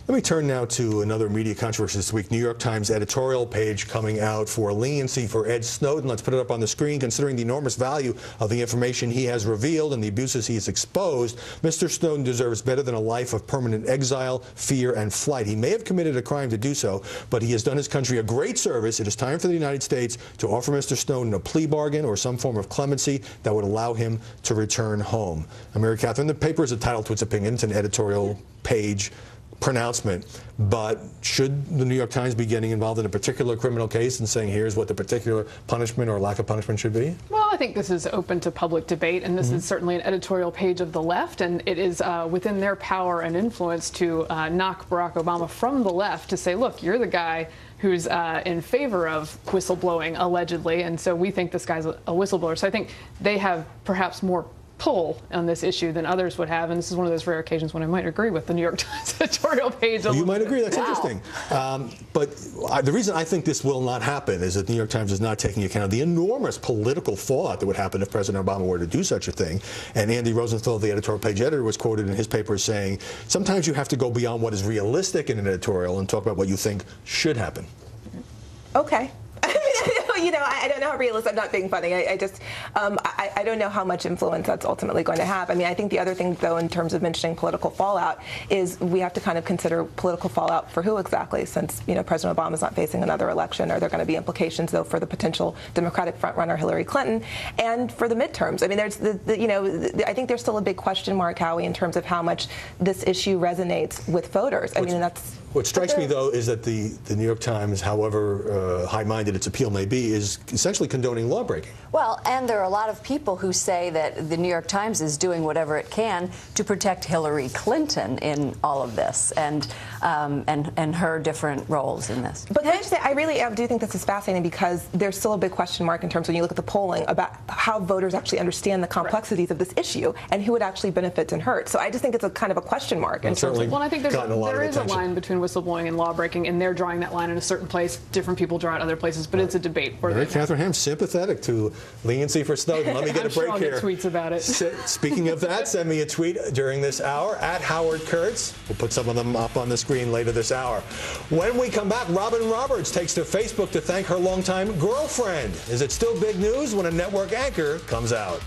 Let me turn now to another media controversy this week. New York Times editorial page coming out for leniency for Ed Snowden. Let's put it up on the screen. Considering the enormous value of the information he has revealed and the abuses he has exposed, Mr. Snowden deserves better than a life of permanent exile, fear, and flight. He may have committed a crime to do so, but he has done his country a great service. It is time for the United States to offer Mr. Snowden a plea bargain or some form of clemency that would allow him to return home. Mary Catherine, the paper is entitled to its opinion. It's an editorial page pronouncement, but should the New York Times be getting involved in a particular criminal case and saying here's what the particular punishment or lack of punishment should be? Well, I think this is open to public debate, and this is certainly an editorial page of the left, and it is within their power and influence to knock Barack Obama from the left to say, look, you're the guy who's in favor of whistleblowing, allegedly, and so we think this guy's a whistleblower. So I think they have perhaps more pull on this issue than others would have, and this is one of those rare occasions when I might agree with the New York Times editorial page. Well, you might agree. That's interesting. But the reason I think this will not happen is that the New York Times is not taking account of the enormous political fallout that would happen if President Obama were to do such a thing. And Andy Rosenthal, the editorial page editor, was quoted in his paper as saying, sometimes you have to go beyond what is realistic in an editorial and talk about what you think should happen. Okay. You know, I don't know how realistic. I'm not being funny. I just, I don't know how much influence that's ultimately going to have. I mean, I think the other thing, though, in terms of mentioning political fallout, is we have to kind of consider political fallout for who exactly, since, you know, President Obama is not facing another election. Are there going to be implications, though, for the potential Democratic frontrunner Hillary Clinton and for the midterms? I mean, there's I think there's still a big question mark, Howie, in terms of how much this issue resonates with voters. I mean, that's. What strikes me, though, is that the New York Times, however high-minded its appeal may be, is essentially condoning lawbreaking. Well, and there are a lot of people who say that the New York Times is doing whatever it can to protect Hillary Clinton in all of this and her different roles in this. But can I just say, I really do think this is fascinating because there's still a big question mark in terms when you look at the polling about how voters actually understand the complexities of this issue and who it actually benefits and hurts. So I just think it's a kind of a question mark. And certainly, well, I think there is a line between whistleblowing and lawbreaking, and they're drawing that line in a certain place. Different people draw it other places, but it's a debate. Mary Catherine Ham, sympathetic to leniency for Snowden. Let me get a break here. I'll get tweets about it. Speaking of that, send me a tweet during this hour at Howard Kurtz. We'll put some of them up on the screen later this hour. When we come back, Robin Roberts takes to Facebook to thank her longtime girlfriend. Is it still big news when a network anchor comes out?